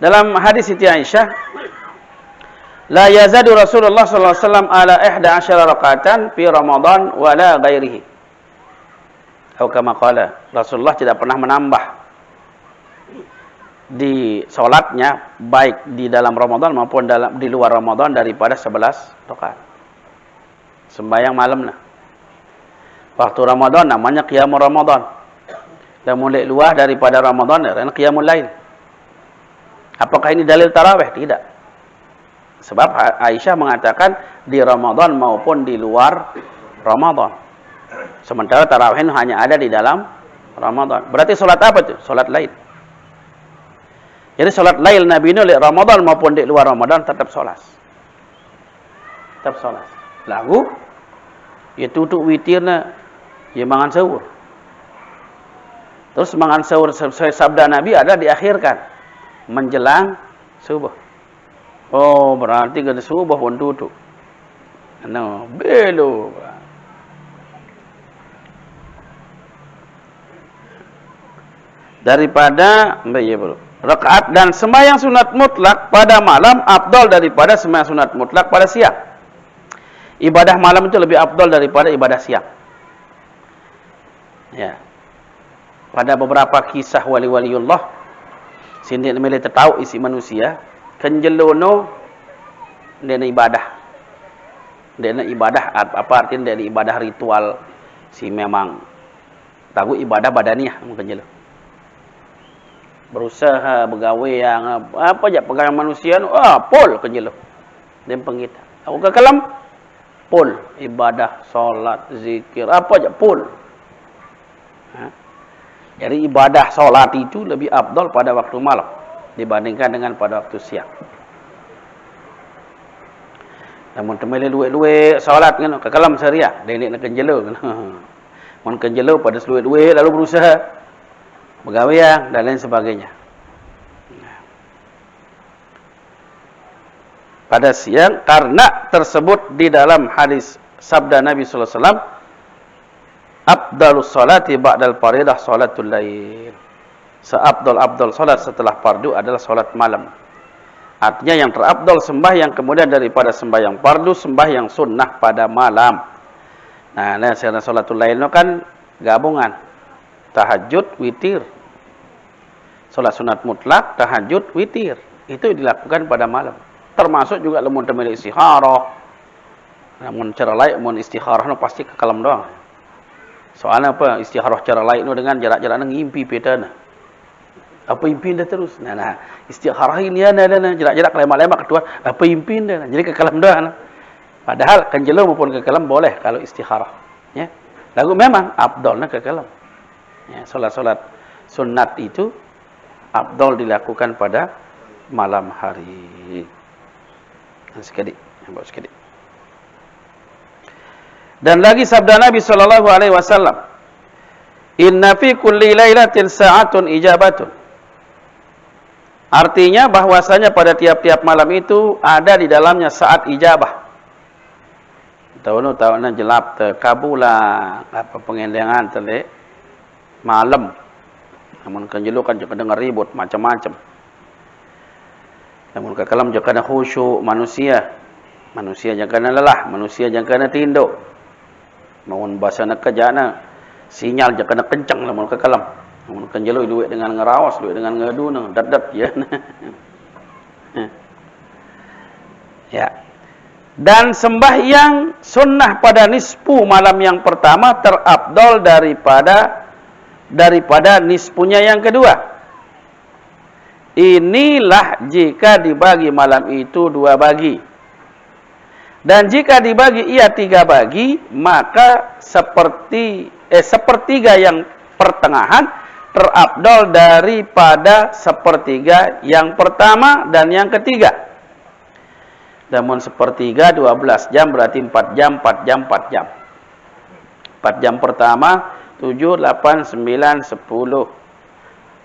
Dalam hadis Siti Aisyah, la yazadu Rasulullah sallallahu alaihi wasallam ala 11 rakaatan fi Ramadan wala ghairihi. Atau kama qala, Rasulullah tidak pernah menambah di solatnya baik di dalam Ramadan maupun di luar Ramadan daripada 11 rakaat. Sembahyang malam lah. Waktu Ramadan namanya qiyamul Ramadan. Dan mulai luar daripada Ramadan adalah qiyamul lail. Apakah ini dalil tarawih? Tidak. Sebab Aisyah mengatakan di Ramadan maupun di luar Ramadan. Sementara tarawih hanya ada di dalam Ramadan. Berarti solat apa itu? Solat lail. Jadi solat lail Nabi ini oleh Ramadan maupun di luar Ramadan tetap solat. Tetap solat. Lagu, ia tutup witirnya, ia mangan sahur. Terus mangan sahur, sabda Nabi ada diakhirkan. Menjelang subuh. Oh, berarti kena subuh pun tutup. No, belo. Daripada, ya bro. Rakaat dan sembahyang sunat mutlak pada malam afdal daripada sembahyang sunat mutlak pada siang. Ibadah malam itu lebih afdal daripada ibadah siang. Ya. Pada beberapa kisah wali-waliullah, sini mereka tahu isi manusia, kenjelono dia ibadah. Dia ibadah apa artinya dia ibadah ritual si memang tahu ibadah badaniah kenjelo. Berusaha bergawe yang apa je pegangan manusia tu pol kenjelo dia penggita aku ke kalam pol ibadah solat zikir apa je pol jadi ibadah solat itu lebih afdal pada waktu malam dibandingkan dengan pada waktu siang. Namun temele luwe-luwe solat kan ke kalam seharian dia nak kenjelo kan mun kenjelo pada luwe-luwe lalu berusaha begawian dan lain sebagainya. Pada siang karena tersebut di dalam hadis sabda Nabi sallallahu alaihi wasallam, afdalus salati ba'dal faridah salatul lail. Seafdal salat setelah fardu adalah salat malam. Artinya yang terafdal sembahyang kemudian daripada sembahyang fardu sembahyang sunnah pada malam. Nah, salatul lail itu kan gabungan tahajud, witir. Salat sunat mutlak, tahajud, witir. Itu dilakukan pada malam. Termasuk juga lemun temeli istikharah. Namun cara lain, mun istikharah itu pasti ke kalam doang. Soalnya apa? Istikharah cara lain itu dengan jarak-jarak ngimpi petana. Apa impin dah terus? Nah, istikharah ini ada jarak-jarak lemak-lemak kedua. Apa impin dah? Jadi ke kalam doang. Padahal kenjelo maupun ke kalam boleh kalau istikharah. Ya. Lagu memang afdalnya ke kalam. Ya, solat-solat sunat itu afdal dilakukan pada malam hari. Sekali. Dan lagi sabda Nabi sallallahu alaihi wasallam, "Inna fi kulli lailatin sa'atun ijabatun." Artinya bahwasanya pada tiap-tiap malam itu ada di dalamnya saat ijabah. Tahun jelap kabula apa pengendengan tele malam Namun kan jelo kan jangan dengar ribut macam-macam. Namun kalam jangan khusyuk manusia. Manusia jangan lelah, manusia jangan tinduk. Namun bahasa nak kerjana sinyal jangan kencang namun kalam. Namun kan jelo duit dengan ngerawas, duit dengan ngadu nang dat ya. Ya. Dan sembahyang sunnah pada nisfu malam yang pertama terafdal daripada nisfunya yang kedua. Inilah jika dibagi malam itu 2 bagi. Dan jika dibagi ia 3 bagi, maka sepertiga yang pertengahan terafdal daripada sepertiga yang pertama dan yang ketiga. Namun sepertiga 12 jam berarti 4 jam, 4 jam, 4 jam. 4 jam pertama 7, 8, 9, 10.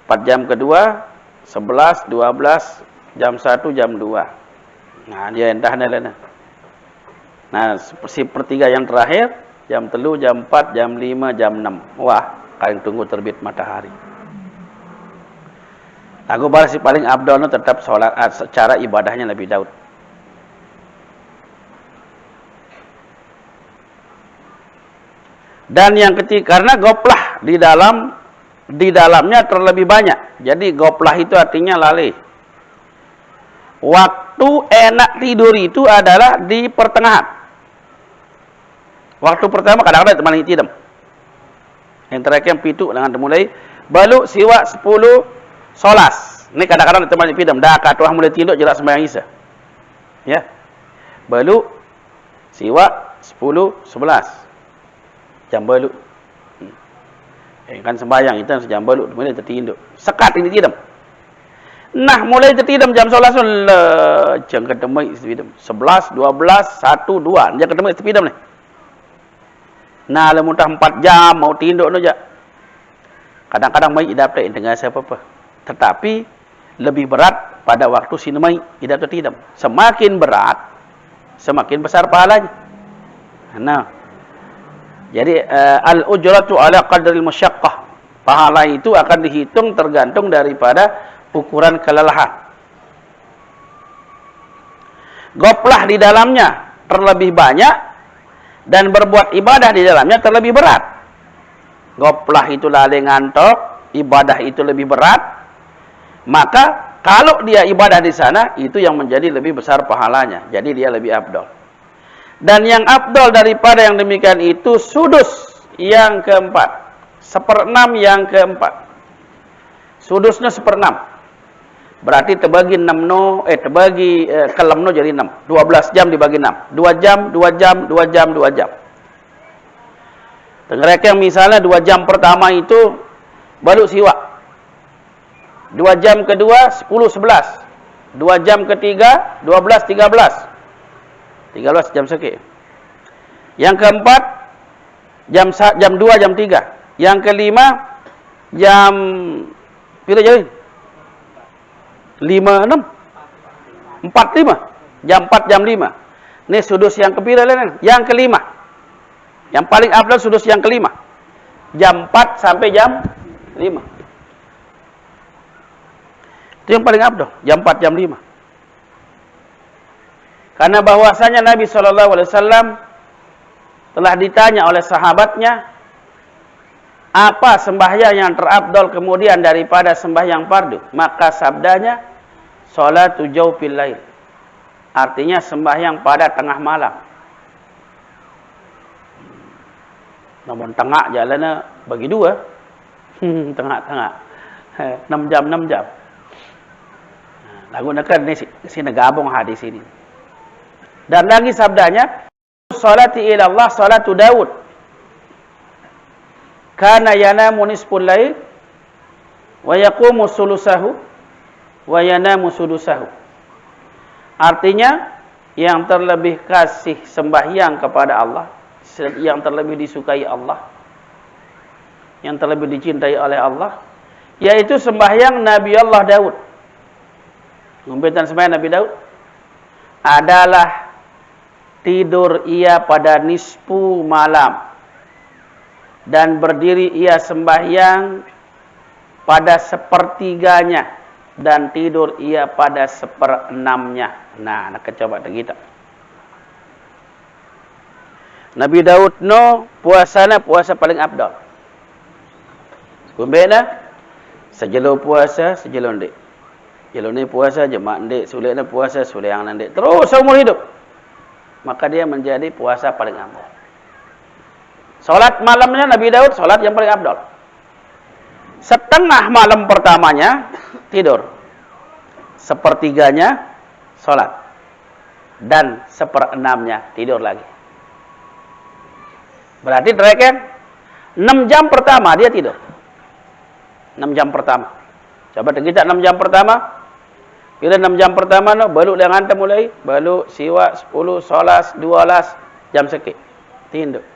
4 jam kedua 11, 12, jam 1, jam 2. Nah, dia entah nilainya. Nah, sepertiga yang terakhir jam 3, jam 4, jam 5, jam 6. Wah, kalian tunggu terbit matahari. Aku balas si paling abdolnya tetap sholat secara ibadahnya Nabi Daud. Dan yang ketiga, karena goplah di dalamnya terlebih banyak. Jadi goplah itu artinya lalai. Waktu enak tidur itu adalah di pertengahan. Waktu pertama kadang-kadang teman tidam. Yang terakhir pitu dengan mulai balu siwa 10 solas. Ini kadang-kadang teman tidam. Dah katuah mulai tidur jelas sembahyang Isya. Ya. Balu siwa 10 11. Jam balu. Kan sembahyang itu jam balu mulai tertinduk. Sekat ini tidam. Nah, mulai tertidam jam 11 jangan ketemu tidam. 11, 12, 1, 2. Jangan ketemu tidam ni. Nah, lemutah 4 jam mau tinduk saja. Kadang-kadang mai tidak dapat dengar apa-apa. Tetapi lebih berat pada waktu sinemai tidak tertidam. Semakin berat, semakin besar pahalanya. Nah, jadi al-ujratu ala qadril musyaqqah. Pahala itu akan dihitung tergantung daripada ukuran kelelahan. Goplah di dalamnya terlebih banyak dan berbuat ibadah di dalamnya terlebih berat. Goplah itu lalai ngantok, ibadah itu lebih berat. Maka kalau dia ibadah di sana itu yang menjadi lebih besar pahalanya. Jadi dia lebih afdal. Dan yang afdal daripada yang demikian itu sudus yang keempat. 1/6 yang keempat. Sudusnya 1/6. Berarti terbagi 6 terbagi kelemno jadi 6. 12 jam dibagi 6. 2 jam, 2 jam, 2 jam, 2 jam. Mereka yang misalnya 2 jam pertama itu baru siwa. 2 jam kedua 10 11. 2 jam ketiga 12 13. 13 jam sekit. Yang keempat jam 2 jam 3. Yang kelima jam pila jadi? 5 6 4 5. Jam 4 jam 5. Ini sudus yang kepila lain. Yang kelima. Yang paling afdal sudus yang kelima. Jam 4 sampai jam 5. Itu yang paling afdal, jam 4 jam 5. Karena bahwasanya Nabi SAW telah ditanya oleh sahabatnya, apa sembahyang yang terafdal kemudian daripada sembahyang fardu? Maka sabdanya, salatu jawfil lail. Artinya sembahyang pada tengah malam. Namun tengah jalannya bagi 2. Tengah-tengah. 6 jam, 6 jam. Lagu nak ni sini gabung hadis ini. Dan lagi sabdanya, salati ila Allah salatu Daud. Kana yanamu nisful lail wa yaqumu sulusahu wa yanamu sudusahu. Artinya, yang terlebih kasih sembahyang kepada Allah, yang terlebih disukai Allah, yang terlebih dicintai oleh Allah, yaitu sembahyang Nabi Allah Daud. Ngumpetan sembahyang Nabi Daud adalah tidur ia pada nisfu malam dan berdiri ia sembahyang pada sepertiganya dan tidur ia pada seperenamnya. Nah, nak coba kita. Nabi Daud no puasana puasa paling afdal. Kumbena sejelo puasa sejelo ndik. Jelo ni puasa je mak ndik, sulit ni puasa sulit yang ndik. Terus seumur hidup. Maka dia menjadi puasa paling afdal. Salat malamnya Nabi Daud salat yang paling afdal. Setengah malam pertamanya tidur. Sepertiganya salat. Dan seperenamnya tidur lagi. Berarti terakhir 6 jam pertama dia tidur. 6 jam pertama. Coba kita 6 jam pertama. Bila 6 jam pertama no, baluk dengan hantar mulai. Baluk, siwak, 10, solas, 12, jam sikit. Tinduk.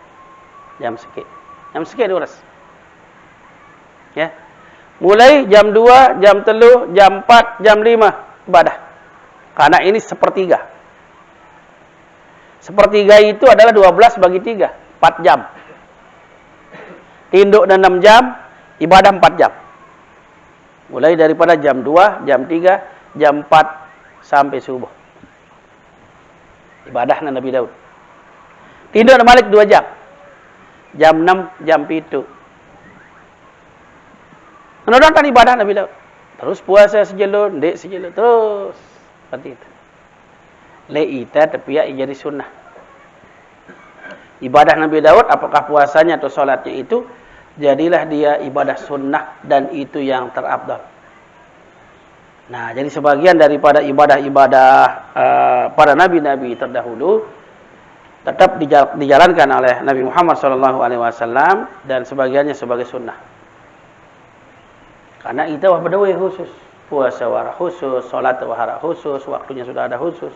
Jam sikit. Jam sikit 12. Ya. Mulai jam 2, jam 3, jam 4, jam 5 ibadah. Karena ini sepertiga. Sepertiga itu adalah 12 bagi 3, 4 jam. Tinduk dan 6 jam, ibadah 4 jam. Mulai daripada jam 2, jam 3, jam 4 sampai subuh. Ibadah Nabi Daud. Tinduk dan balik 2 jam. Jam 6, jam 7. Menodongkan ibadah Nabi Daud. Terus puasa sejelur, ndik sejelur, terus. Seperti itu. Le'ita tepiak jadi sunnah. Ibadah Nabi Daud, apakah puasanya atau solatnya itu, jadilah dia ibadah sunnah dan itu yang terafdal. Nah, jadi sebagian daripada ibadah-ibadah para nabi-nabi terdahulu tetap dijalankan oleh Nabi Muhammad SAW dan sebagiannya sebagai sunnah. Karena kita berdua khusus, puasa wara khusus, solat wara khusus, waktunya sudah ada khusus.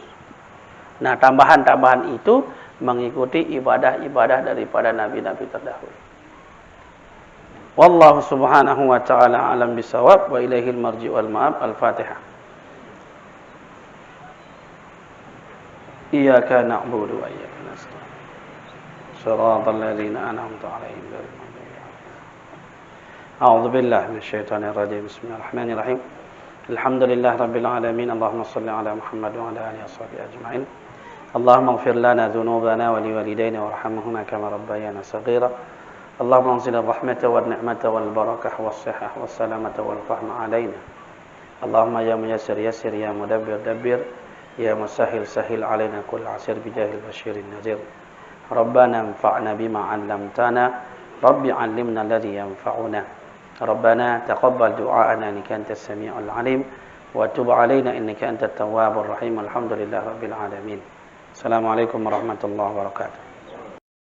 Nah, tambahan-tambahan itu mengikuti ibadah-ibadah daripada nabi-nabi terdahulu. Wallahu subhanahu wa ta'ala alam bisawab wa ilaihil marji wal ma'ab. Al-Fatihah. Iyyaka na'budu wa iyyaka nasta'in. Shiratal ladzina an'amta 'alaihim ghairil maghdubi 'alaihim. A'udzu billahi minasyaitonir rajim. Bismillahirrahmanirrahim. Alhamdulillah rabbil alamin. Allahumma shalli ala Muhammad wa ala alihi washabihi ajma'in. Allahumma ighfir lana dhunubana wa liwalidayna warhamhuma kama rabbayana shaghira. Allahumma anzil ar-rahmata wan ni'mata wal barakah was sihhah was salamata wal fahma alaina. Allahumma ya muyassir yassir ya mudabbir dabbir ya musahhil sahhil alaina kull 'asir bijahil basyirin nadhir. Rabbana anfa'na bima 'allamtana. Rabbi 'allimna alladhi yanfa'una. ربنا تقبل دعاءنا إنك أنت السميع العليم وتب علينا إنك أنت التواب الرحيم. الحمد لله رب العالمين. السلام عليكم ورحمة الله وبركاته.